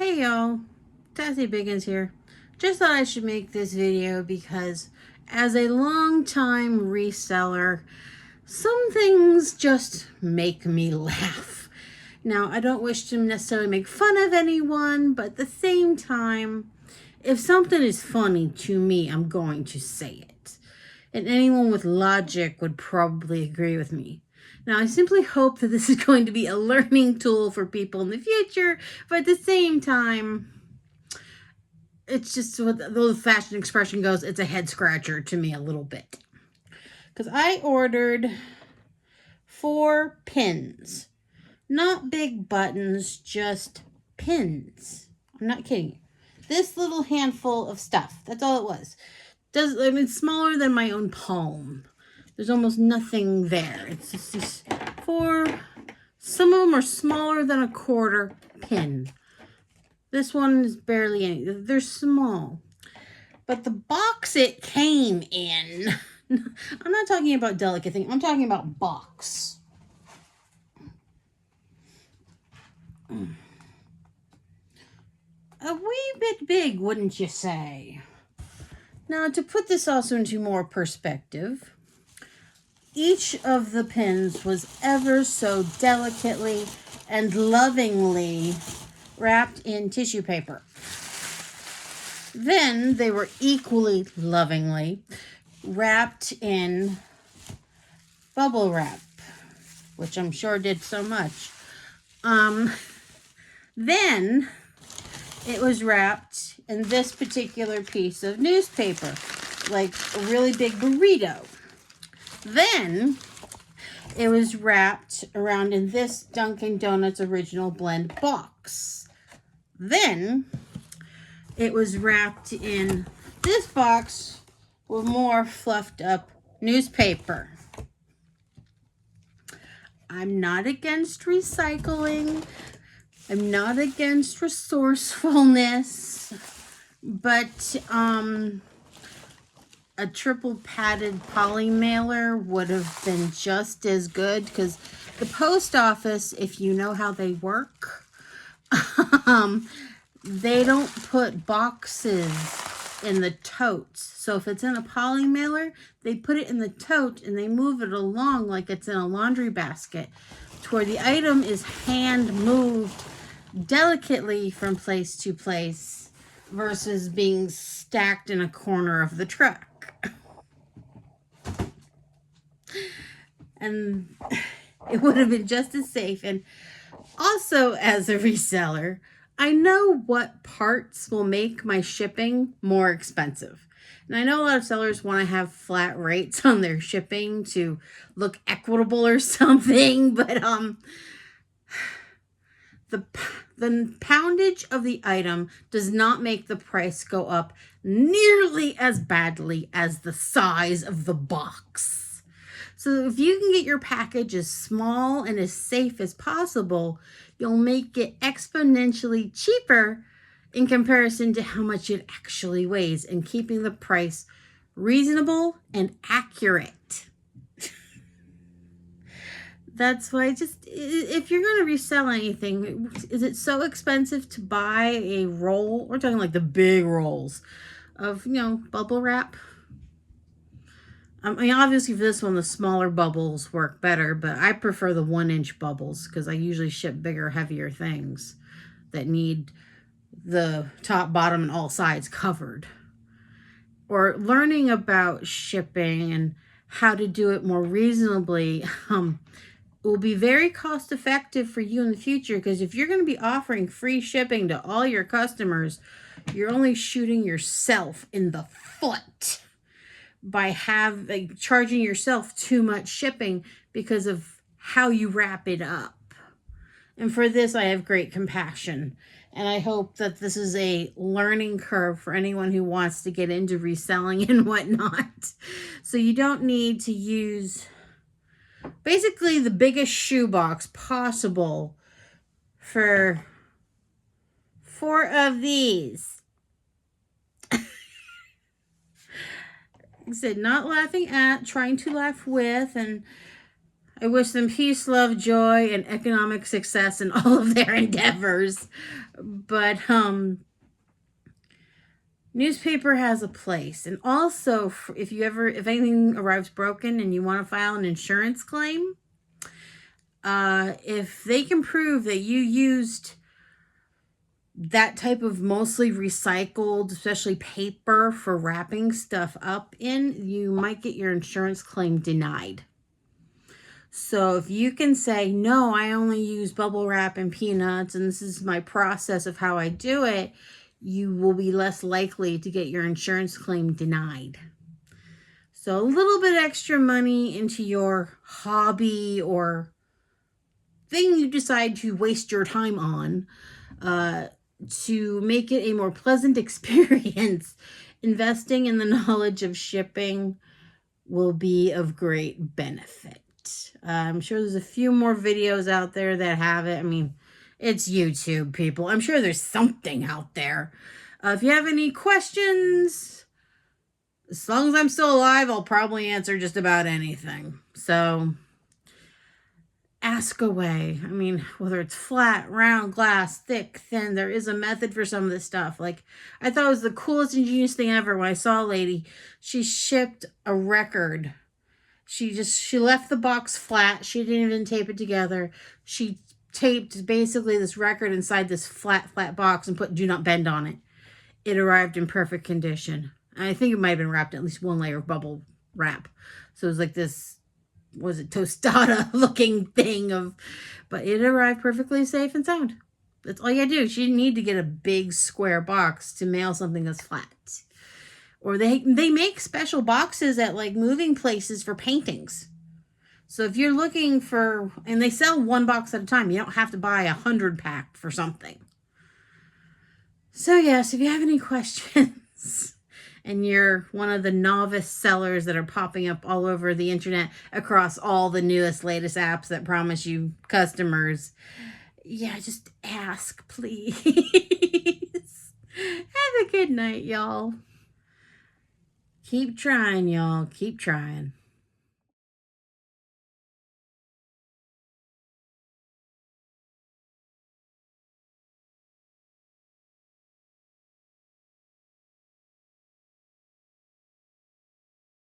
Hey y'all, Tassie Biggins here. Just thought I should make this video because as a long-time reseller, some things just make me laugh. Now, I don't wish to necessarily make fun of anyone, but at the same time, if something is funny to me, I'm going to say it. And anyone with logic would probably agree with me. Now, I simply hope that this is going to be a learning tool for people in the future, but at the same time, it's just what the old-fashioned expression goes, it's a head scratcher to me a little bit. Because I ordered 4 pins. Not big buttons, just pins. I'm not kidding you. This little handful of stuff, that's all it was. It's smaller than my own palm. There's almost nothing there. It's just these 4, some of them are smaller than a quarter pin. This one is barely any. They're small. But the box it came in, I'm not talking about delicate thing. I'm talking about box. A wee bit big, wouldn't you say? Now, to put this also into more perspective, each of the pins was ever so delicately and lovingly wrapped in tissue paper. Then they were equally lovingly wrapped in bubble wrap, which I'm sure did so much. Then it was wrapped in this particular piece of newspaper, like a really big burrito. Then it was wrapped around in this Dunkin' Donuts original blend box. Then it was wrapped in this box with more fluffed up newspaper. I'm not against recycling. I'm not against resourcefulness, but a triple padded poly mailer would have been just as good, because the post office, if you know how they work, they don't put boxes in the totes. So if it's in a poly mailer, they put it in the tote and they move it along like it's in a laundry basket, to where the item is hand moved delicately from place to place versus being stacked in a corner of the truck. And it would have been just as safe. And also, as a reseller, I know what parts will make my shipping more expensive. And I know a lot of sellers want to have flat rates on their shipping to look equitable or something, but the poundage of the item does not make the price go up nearly as badly as the size of the box. So if you can get your package as small and as safe as possible, you'll make it exponentially cheaper in comparison to how much it actually weighs, and keeping the price reasonable and accurate. That's why, just if you're going to resell anything, is it so expensive to buy a roll? We're talking like the big rolls of, bubble wrap. I mean, obviously for this one, the smaller bubbles work better, but I prefer the 1-inch bubbles because I usually ship bigger, heavier things that need the top, bottom, and all sides covered. Or learning about shipping and how to do it more reasonably will be very cost effective for you in the future, because if you're going to be offering free shipping to all your customers, you're only shooting yourself in the foot by charging yourself too much shipping because of how you wrap it up. And for this, I have great compassion. And I hope that this is a learning curve for anyone who wants to get into reselling and whatnot. So you don't need to use basically the biggest shoebox possible for 4 of these. I said, not laughing at, trying to laugh with, and I wish them peace, love, joy, and economic success in all of their endeavors. But newspaper has a place. And also, if anything arrives broken and you want to file an insurance claim, if they can prove that you used that type of mostly recycled, especially paper, for wrapping stuff up in, you might get your insurance claim denied. So if you can say, no, I only use bubble wrap and peanuts, and this is my process of how I do it, you will be less likely to get your insurance claim denied. So a little bit extra money into your hobby or thing you decide to waste your time on, to make it a more pleasant experience, investing in the knowledge of shipping will be of great benefit. I'm sure there's a few more videos out there that have it. I mean, it's YouTube, people. I'm sure there's something out there. If you have any questions, as long as I'm still alive, I'll probably answer just about anything. So ask away. I mean, whether it's flat, round, glass, thick, thin, there is a method for some of this stuff. Like, I thought it was the coolest, ingenious thing ever when I saw a lady. She shipped a record. She left the box flat. She didn't even tape it together. She taped basically this record inside this flat box and put "Do Not Bend" on it. It arrived in perfect condition. I think it might have been wrapped in at least one layer of bubble wrap. So it was like this, was it tostada looking thing but it arrived perfectly safe and sound. That's all you gotta do. She didn't need to get a big square box to mail something that's flat. Or they make special boxes at like moving places for paintings. So if you're looking for, and they sell one box at a time, you don't have to buy 100 pack for something. So yes, if you have any questions and you're one of the novice sellers that are popping up all over the internet across all the newest, latest apps that promise you customers, yeah, just ask, please. Have a good night, y'all. Keep trying, y'all. Keep trying.